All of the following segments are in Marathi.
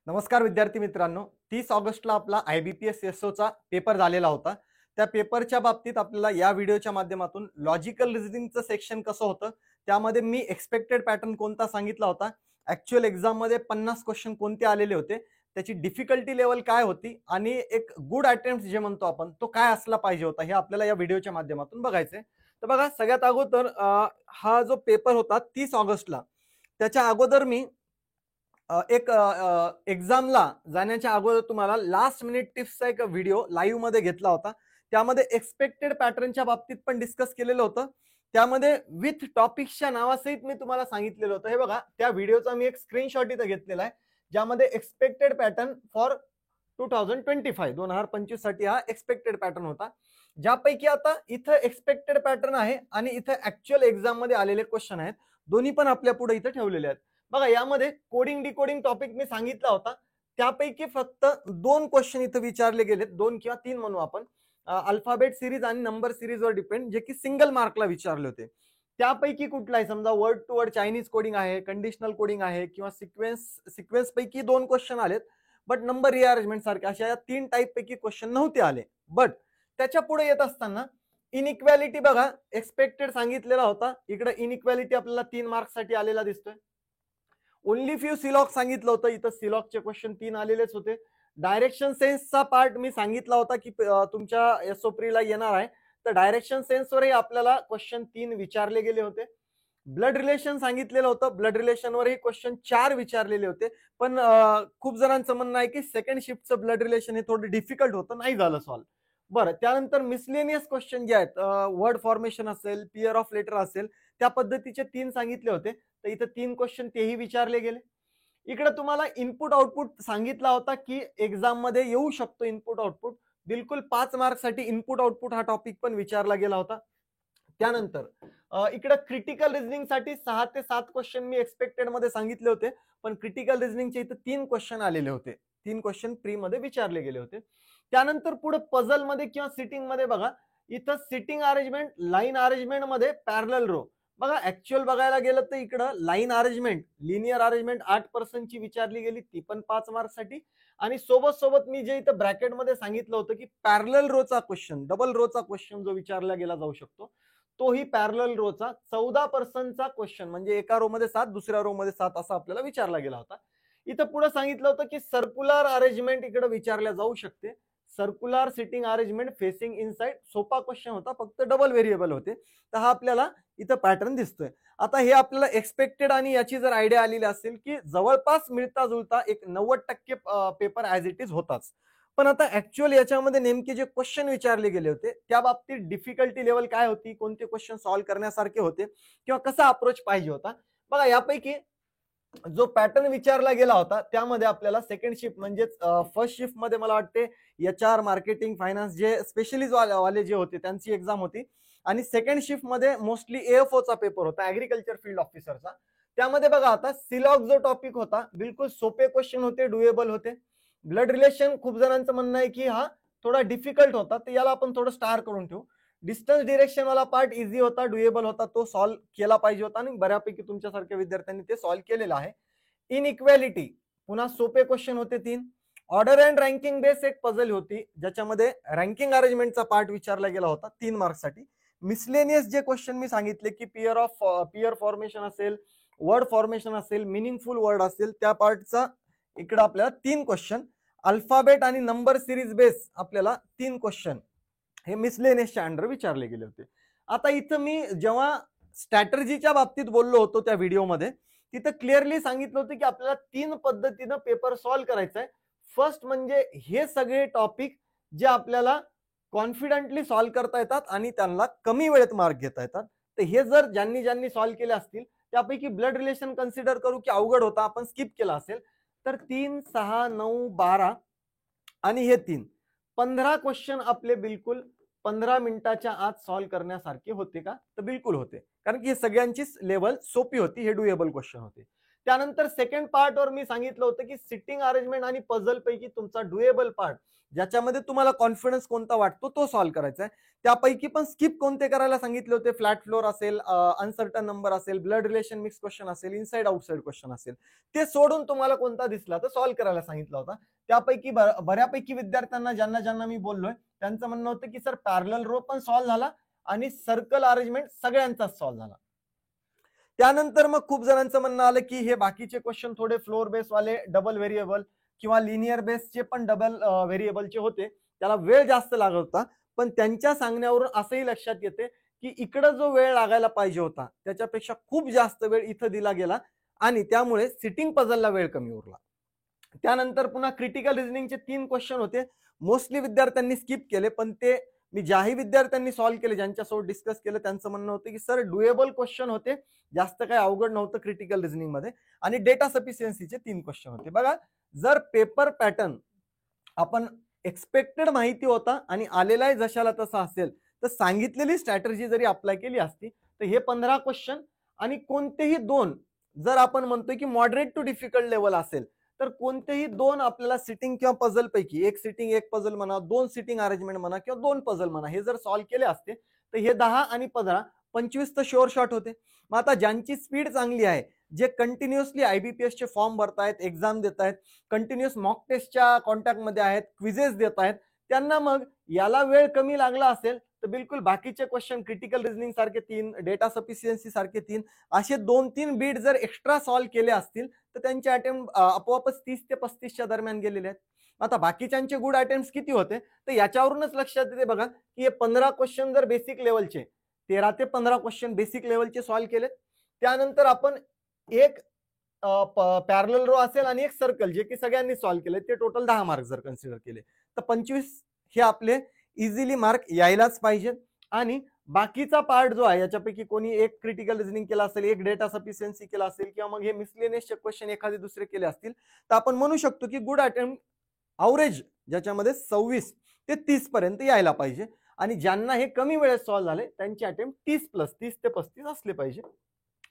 नमस्कार विद्यार्थी मित्रांनो, 30 ऑगस्टला आपला IBPS SOचा पेपर झालेला होता. त्या पेपरच्या बाबतीत आपल्याला या व्हिडिओच्या माध्यमातून लॉजिकल रिझनिंगचं सेक्शन कसं होतं, त्यामध्ये मी एक्सपेक्टेड पॅटर्न कोणता सांगितला होता, ॲक्चुअल एक्झाममध्ये 50 क्वेश्चन कोणते आलेले होते, त्याची डिफिकल्टी लेव्हल काय होती आणि एक गुड अटेम्प्ट जे म्हणतो आपण तो काय असला पाहिजे होता, हे आपल्याला या व्हिडिओच्या माध्यमातून बघायचंय. तर बघा, सगळ्यात अगोदर हा जो पेपर होता 30 ऑगस्टला, त्याच्या अगोदर मी एक एक्झामला जाण्याच्या अगोदर तुम्हाला लास्ट मिनिट टिप्सचा एक व्हिडिओ लाईव्ह मध्ये घेतला होता. त्यामध्ये एक्सपेक्टेड पॅटर्नच्या बाबतीत पण डिस्कस केलेलं होतं. त्यामध्ये विथ टॉपिक्सच्या नावासहित मी तुम्हाला सांगितलेलं होतं. हे बघा, त्या व्हिडिओचा मी एक स्क्रीनशॉट इथं घेतलेला आहे, ज्यामध्ये एक्सपेक्टेड पॅटर्न फॉर 2025 साठी हा एक्सपेक्टेड पॅटर्न होता. ज्यापैकी आता इथं एक्सपेक्टेड पॅटर्न आहे आणि इथं ऍक्च्युअल एक्झाम मध्ये आलेले क्वेश्चन आहेत. दोन्ही पण आपल्या पुढे इथं ठेवलेले आहेत. बघा, यामध्ये कोडिंग डिकोडिंग टॉपिक मी सांगितला होता. त्यापैकी फक्त 2 क्वेश्चन इथं विचारले गेलेत, 2 किंवा 3 म्हणू आपण. अल्फाबेट सिरीज आणि नंबर सिरीजवर डिपेंड, जे की सिंगल मार्कला विचारले होते. त्यापैकी कुठलाही, समजा word to word Chinese coding आहे, कंडिशनल कोडिंग आहे किंवा सिक्वेन्स पैकी 2 क्वेश्चन आलेत. बट नंबर रिअरेंजमेंट सारखे अशा 3 टाईप पैकी क्वेश्चन नव्हते आले. बट त्याच्या पुढे येत असताना इनइक्वॅलिटी बघा, एक्सपेक्टेड सांगितलेला होता. इकडे इनइक्वॅलिटी आपल्याला 3 मार्क्ससाठी आलेला दिसतोय. ओनली फ्यू सिलॉक सांगितलं होतं, इथं सिलॉकचे क्वेश्चन 3 आलेलेच होते. डायरेक्शन सेन्सचा पार्ट मी सांगितला होता की तुमच्या एसओप्रीला येणार आहे, तर डायरेक्शन सेन्सवरही आपल्याला क्वेश्चन 3 विचारले गेले होते. ब्लड रिलेशन सांगितलेलं होतं, ब्लड रिलेशनवरही क्वेश्चन 4 विचारलेले होते. पण खूप जणांचं म्हणणं आहे की सेकंड शिफ्टचं ब्लड रिलेशन हे थोडं डिफिकल्ट होतं, नाही झालं सॉल्व. बरं, त्यानंतर मिसलेनियस क्वेश्चन जे आहेत, वर्ड फॉर्मेशन असेल, पेअर ऑफ लेटर असेल, त्या पद्धतीचे 3 सांगितले होते. तर इथं 3 क्वेश्चन तेही विचारले गेले. इकडे तुम्हाला इनपुट आउटपुट सांगितला होता की एक्झाम मध्ये येऊ शकतो इनपुट आउटपुट. बिलकुल 5 मार्क्ससाठी इनपुट आउटपुट हा टॉपिक पण विचारला गेला होता. त्यानंतर इकडे क्रिटिकल रिझनिंग साठी 6 ते 7 क्वेश्चन मी एक्सपेक्टेड मध्ये सांगितले होते, पण क्रिटिकल रिझनिंगचे इथं 3 क्वेश्चन आलेले होते. 3 क्वेश्चन प्री मध्ये विचारले गेले होते. त्यानंतर पुढे पझल मध्ये किंवा सिटिंग मध्ये बघा, इथं सिटिंग अरेंजमेंट, लाईन अरेंजमेंट मध्ये पॅरलल रो. बघा, ऍक्च्युअल बघायला गेलं तर इकडं लाईन अरेंजमेंट, लिनियर अरेंजमेंट 8% ची विचारली गेली, ती पण 5 मार्क्ससाठी. आणि सोबत सोबत मी जे इथं ब्रॅकेटमध्ये सांगितलं होतं की parallel Rochak question, double Rochak question जो विचारला गेला जाऊ शकतो, तोही पॅरलल रोचा 14%चा क्वेश्चन, म्हणजे एका रो मध्ये 7, दुसऱ्या रो मध्ये 7 असा आपल्याला विचारला गेला होता. इथं पुढे सांगितलं होतं की सर्क्युलर अरेंजमेंट इकडे विचारल्या जाऊ शकते. Circular sitting arrangement facing inside, सोपा क्वेश्चन होता, फक्त डबल व्हेरिएबल होते. तर हा आपल्याला इथं पॅटर्न दिसतोय. आता हे आपल्याला एक्सपेक्टेड आणि याची जर आयडिया आलेली असेल की जवळपास मिळता जुळता एक 90% पेपर ऍज इट इज होताच. पण आता ऍक्च्युअल याच्यामध्ये नेमके जे क्वेश्चन विचारले गेले होते, त्या बाबतीत डिफिकल्टी लेवल काय होती, कोणते क्वेश्चन सॉल्व्ह करण्यासारखे होते किंवा कसा अप्रोच पाहिजे होता. बघा, यापैकी जो पॅटर्न विचारला गेला होता त्यामध्ये आपल्याला सेकंड शिफ्ट म्हणजेच फर्स्ट शिफ्ट मध्ये मला वाटते HR, मार्केटिंग, फायनान्स जे स्पेशलिस्ट वाले जे होते त्यांची एक्झाम होती. आणि सेकंड शिफ्ट मध्ये मोस्टली AFOचा पेपर होता, ऍग्रिकल्चर फील्ड ऑफिसरचा. त्यामध्ये बघा, आता सिलॉक जो टॉपिक होता, बिलकुल सोपे क्वेश्चन होते, डुएबल होते. ब्लड रिलेशन खूप जणांचं म्हणणं आहे की हा थोडा डिफिकल्ट होता, तर याला आपण थोडं स्टार करून ठेवू. डिस्टन्स डिरेक्शन वाला पार्ट इझी होता, डुएबल होता, तो सॉल्व्ह केला पाहिजे होता आणि बऱ्यापैकी तुमच्यासारख्या विद्यार्थ्यांनी ते सॉल्व्ह केलेलं आहे. इनइक्वॅलिटी पुन्हा सोपे क्वेश्चन होते 3. ऑर्डर अँड रँकिंग बेस एक पझल होती, ज्याच्यामध्ये रँकिंग अरेंजमेंटचा पार्ट विचारला गेला होता 3 मार्क्ससाठी. मिसलेनियस जे क्वेश्चन मी सांगितले की पियर फॉर्मेशन असेल, वर्ड फॉर्मेशन असेल, मिनिंगफुल वर्ड असेल, त्या पार्टचा इकडे आपल्याला 3 क्वेश्चन. अल्फाबेट आणि नंबर सिरीज बेस आपल्याला 3 क्वेश्चन हे मिसलेनियसच्या अंडर विचारले गेले होते. आता इथं मी जेव्हा स्ट्रॅटर्जीच्या बाबतीत बोललो होतो त्या व्हिडिओमध्ये, तिथं क्लिअरली सांगितलं होतं की आपल्याला 3 पद्धतीनं पेपर सॉल्व्ह करायचा आहे. फर्स्ट म्हणजे हे सगळे टॉपिक जे आपल्याला कॉन्फिडेंटली सॉल्व्ह करता येतात आणि त्यांना कमी वेळेत मार्क घेता येतात. तर हे जर ज्यांनी सॉल्व्ह केले असतील, त्यापैकी ब्लड रिलेशन कन्सिडर करू की अवघड होता, आपण स्किप केला असेल, तर 3, 6, 9, 12 आणि हे 3, 15 क्वेश्चन आपले बिलकुल 15 मिनिटाच्या आत सॉल्व्ह करण्यासारखे होते का? तर बिलकुल होते, कारण की हे सगळ्यांचीच लेवल सोपी होती, हे डुएबल क्वेश्चन होते. त्यानंतर सेकंड पार्टवर मी सांगितलं होतं की सिटिंग अरेंजमेंट आणि पझल पैकी तुमचा डुएबल पार्ट, ज्याच्यामध्ये तुम्हाला कॉन्फिडन्स कोणता वाटतो तो सॉल्व्ह करायचा आहे. त्यापैकी पण स्किप कोणते करायला सांगितले होते? फ्लॅट फ्लोर असेल, अनसर्टन नंबर असेल, ब्लड रिलेशन मिक्स क्वेश्चन असेल, इनसाइड आउटसाइड क्वेश्चन असेल, ते सोडून तुम्हाला कोणता दिसला तर सॉल्व्ह करायला सांगितला होता. त्यापैकी बऱ्यापैकी विद्यार्थ्यांना ज्यांना मी बोललोय त्यांचं म्हणणं होतं की सर पॅरलल रो पण सॉल्व्ह झाला आणि सर्कल अरेंजमेंट सगळ्यांचाच सॉल्व्ह झाला. त्यानंतर मग खूप जणांचं म्हणणं आलं की हे बाकीचे क्वेश्चन थोडे फ्लोर बेस वाले डबल व्हेरिएबल किंवा लिनियर बेसचे पण डबल व्हेरिएबलचे होते, त्याला वेळ जास्त लागत होता. पण त्यांच्या सांगण्यावरून असंही लक्षात येते की इकडं जो वेळ लागायला पाहिजे होता त्याच्यापेक्षा खूप जास्त वेळ इथं दिला गेला आणि त्यामुळे सिटिंग पझलला वेळ कमी उरला. त्यानंतर पुन्हा क्रिटिकल रिझनिंगचे 3 क्वेश्चन होते, मोस्टली विद्यार्थ्यांनी स्किप केले, पण ते मी ज्याही विद्यार्थ्यांनी सॉल्व्ह केले, ज्यांच्यासोबत डिस्कस केलं, त्यांचं म्हणणं होतं की सर डुएबल क्वेश्चन होते, जास्त काही अवघड नव्हतं क्रिटिकल रिझनिंग मध्ये, आणि डेटा सफिशियन्सीचे 3 क्वेश्चन होते. बघा, जर पेपर पॅटर्न आपण एक्सपेक्टेड माहिती होता आणि आलेला जशाला तसा असेल तर सांगितलेली स्ट्रॅटेजी जरी अप्लाय केली असती तर हे 15 क्वेश्चन आणि कोणतेही दोन, जर आपण म्हणतोय की मॉडरेट टू डिफिकल्ट लेवल असेल तर कोणतेही दोन आपल्याला सिटिंग किंवा पझल पैकी एक सिटिंग एक पझल म्हणा, दोन सिटिंग अरेंजमेंट म्हणा किंवा दोन पझल म्हणा, हे जर सॉल्व्ह केले असते तर हे 10 आणि 15 25 तर शुअर शॉट होते. मग आता ज्यांची स्पीड चांगली आहे, जे कंटिन्युअसली IBPS चे फॉर्म भरतायत, एक्झाम देत आहेत, कंटिन्युअस मॉक टेस्टच्या कॉन्टॅक्ट मध्ये आहेत, क्विजेस देत आहेत, त्यांना मग याला वेळ कमी लागला असेल तर बिलकुल बाकीचे क्वेश्चन क्रिटिकल रिझनिंग सारखे 3, डेटा सफिशियन्सी सारखे 3, असे 2-3 बीट जर एक्स्ट्रा सॉल्व्ह केले असतील तर त्यांचे अटेम्प्ट आपोआपच 30 ते 35च्या दरम्यान गेलेले आहेत. आता बाकीच्यांचे गुड अटेम्प्ट किती होते तर याच्यावरूनच लक्षात येते बघा की हे 15 क्वेश्चन जर बेसिक लेवलचे, 13 ते 15 क्वेश्चन बेसिक लेवलचे सॉल्व्ह केले, त्यानंतर आपण एक पॅरलल रो असेल आणि एक सर्कल जे की सगळ्यांनी सॉल्व्ह केले, ते टोटल 10 मार्क जर कन्सिडर केले तर 25 हे आपले इझिली मार्क यायलाच पाहिजे. आणि बाकीचा पार्ट जो आहे याच्यापैकी कोणी एक क्रिटिकल रिझनिंग केला असेल, एक डेटा सफिशियन्सी केला असेल किंवा मग हे मिसलेनियसचे क्वेश्चन एखादे दुसरे केले असतील तर आपण म्हणू शकतो की गुड अटेम्प्ट अवरेज ज्याच्यामध्ये 26 ते 30 पर्यंत यायला पाहिजे. आणि ज्यांना हे कमी वेळेत सॉल्व्ह झाले त्यांचे अटेम्प्ट 30 ते 35 असले पाहिजे.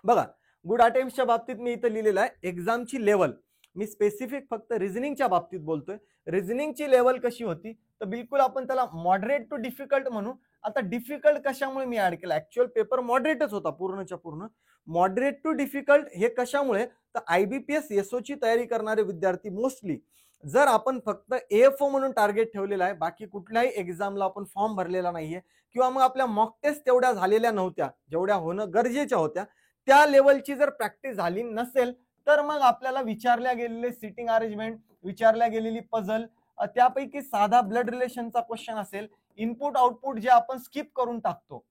बघा, गुड अटेम्प्टच्या बाबतीत मी इथं लिहिलेलं आहे एक्झामची लेवल, मी स्पेसिफिक फक्त रिझनिंगच्या बाबतीत बोलतोय. रिझनिंगची लेवल कशी होती तर बिलकुल आपण त्याला मॉडरेट टू डिफिकल्ट म्हणू. आता डिफिकल्ट कशामुळे मी ऍड केला, ऍक्च्युअल पेपर मॉडरेटच होता पूर्णच्या पूर्ण. मॉडरेट टू डिफिकल्ट हे कशामुळे तर IBPS SO ची तयारी करणारे विद्यार्थी मोस्टली, जर आपण फक्त AFO म्हणून टार्गेट ठेवलेला आहे, बाकी कुठल्याही एक्झामला आपण फॉर्म भरलेला नाहीये किंवा मग आपल्या मॉक टेस्ट तेवढ्या झालेल्या नव्हत्या जेवढ्या होणं गरजेच्या होत्या, त्या लेवलची जर प्रॅक्टिस झाली नसेल तर मग आपल्याला विचारल्या गेलेले सिटिंग अरेंजमेंट, विचारल्या गेलेली पझल, त्यापैकी साधा ब्लड रिलेशनचा क्वेश्चन असेल, इनपुट आउटपुट जे आपण स्किप करून टाकतो,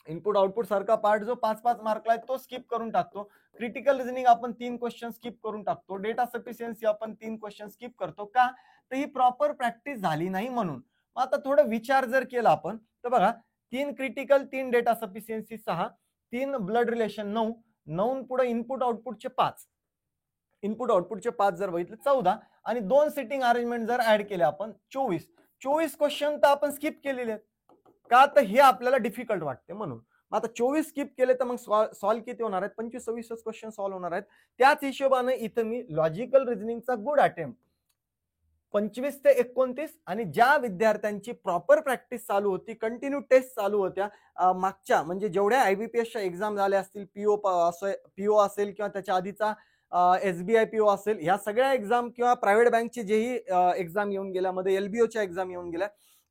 इनपुट आउटपुट सारखा पार्ट जो 5-5 मार्कला आहे तो स्किप करून टाकतो, क्रिटिकल रिझनिंग आपण 3 क्वेश्चन स्किप करून टाकतो, डेटा सफिशियन्सी आपण 3 क्वेश्चन स्किप करतो, का तर ही प्रॉपर प्रॅक्टिस झाली नाही म्हणून. मग आता थोडं विचार जर केला आपण तर बघा, 3 critical, 3 data sufficiency 6, 3 blood relation 9, 9 पुढे इनपुट आउटपुटचे 5, इनपुट आउटपुटचे 5 जर बघितले 14 आणि 2 सिटिंग अरेंजमेंट जर ऍड केले आपण 24 क्वेश्चन तर आपण स्किप केलेले आहेत, का तर हे आपल्याला डिफिकल्ट वाटते म्हणून. आता 24 स्किप केले तर मग सॉल्व्ह किती होणार आहेत, 25-26 क्वेश्चन सॉल्व्ह होणार आहेत. त्याच हिशोबाने इथं मी लॉजिकल रिझनिंगचा गुड अटेम्प्ट 25 ते 29, आणि ज्या विद्यार्थ्यांची प्रॉपर प्रॅक्टिस चालू होती, कंटिन्यू टेस्ट चालू होत्या मागच्या, म्हणजे जेवढ्या IBPSच्या एक्झाम झाल्या असतील, PO असेल किंवा त्याच्या आधीचा SBI PO असेल, ह्या सगळ्या एक्झाम किंवा प्रायव्हेट बँकची जेही एक्झाम येऊन गेल्या, मध्ये LBOच्या एक्झाम येऊन गेल्या,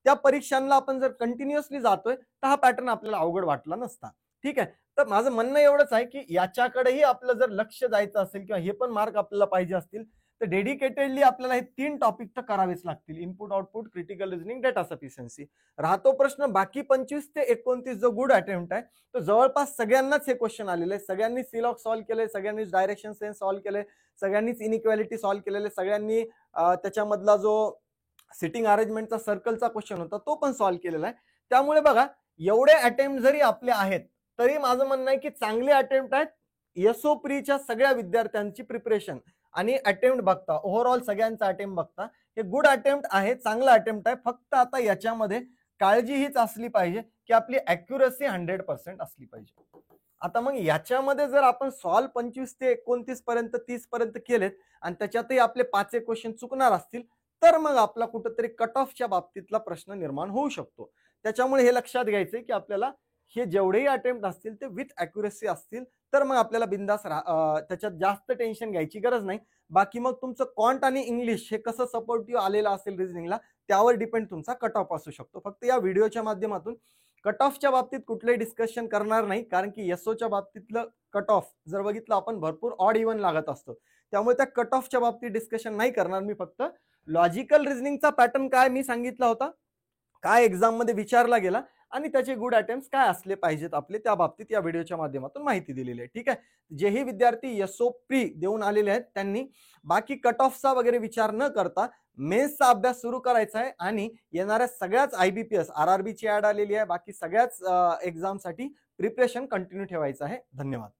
त्या परीक्षांना आपण जर कंटिन्युअसली जातोय तर हा पॅटर्न आपल्याला अवघड वाटला नसता. ठीक आहे, तर माझं म्हणणं एवढंच आहे की याच्याकडेही आपलं जर लक्ष जायचं असेल किंवा हे पण मार्क आपल्याला पाहिजे असतील तर डेडिकेटेडली आपल्याला हे 3 टॉपिक तर करावेच लागतील, input output, critical reasoning, data sufficiency. राहतो प्रश्न बाकी 25 ते 29 जो गुड अटेम्प्ट आहे तो जवळपास सगळ्यांनाच हे क्वेश्चन आलेले आहे, सगळ्यांनी सिलॉक सॉल्व्ह केले, सगळ्यांनीच डायरेक्शन सेन्स सॉल्व्ह केले, सगळ्यांनीच इनइक्वॅलिटी सॉल्व्ह केलेले, सगळ्यांनी त्याच्यामधला जो सिटिंग अरेंजमेंटचा सर्कलचा क्वेश्चन होता तो पण सॉल्व्ह केलेला आहे. त्यामुळे बघा, एवढे अटेम्प्ट जरी आपले आहेत तरी माझं म्हणणं आहे की चांगले अटेम्प्ट आहेत. SO प्रीच्या सगळ्या विद्यार्थ्यांची प्रिपरेशन आणि अटेम्प्ट बघता, ओव्हरऑल सगळ्यांचा अटेम्प्ट बघता हे गुड अटेम्प्ट आहे, चांगला अटेम्प्ट आहे. फक्त आता याच्यामध्ये काळजी हीच असली पाहिजे की आपली अॅक्युरसी 100% असली पाहिजे. आता मग याच्यामध्ये जर आपण सॉल्व 25 ते 29 पर्यंत 30 पर्यंत केलेत आणि त्याच्यातही आपले 5 एक क्वेश्चन चुकणार असतील, तर मग आपला कुठेतरी कट ऑफच्या बाबतीतला प्रश्न निर्माण होऊ शकतो. त्याच्यामुळे हे लक्षात घ्यायचंय की आपल्याला हे जेवढेही अटेम्प्ट असतील ते विथ अॅक्युरेसी असतील, तर मग आपल्याला बिंदास त्याच्यात जास्त टेन्शन घ्यायची गरज नाही. बाकी मग तुमचं क्वांट आणि इंग्लिश हे कसं सपोर्टिव्ह आलेलं असेल रिझनिंगला, त्यावर डिपेंड तुमचा कट ऑफ असू शकतो. फक्त या व्हिडिओच्या माध्यमातून कट ऑफच्या बाबतीत कुठलंही डिस्कशन करणार नाही, कारण की एसओच्या बाबतीतलं कट ऑफ जर बघितलं आपण भरपूर ऑड इव्हन लागत असतो. त्यामुळे त्या कट ऑफच्या बाबतीत डिस्कशन नाही करणार मी. फक्त लॉजिकल रिझनिंगचा पॅटर्न काय मी सांगितला होता, काय एक्झाम मध्ये विचारला गेला आणि त्याचे गुड अटेम्प्ट्स काय असले पाहिजेत आपले, त्या बाबतीत या व्हिडिओच्या माध्यमातून माहिती दिलेली आहे. ठीक आहे. जेही विद्यार्थी एसओ प्री देऊन आलेले आहेत त्यांनी बाकी कट ऑफचा वगैरे विचार न करता मेन्सचा अभ्यास सुरू करायचा आहे आणि येणाऱ्या सगळ्याच IBPS RRBची ऍड आलेली आहे, बाकी सगळ्याच एक्झामसाठी प्रिपरेशन कंटिन्यू ठेवायचं आहे. धन्यवाद.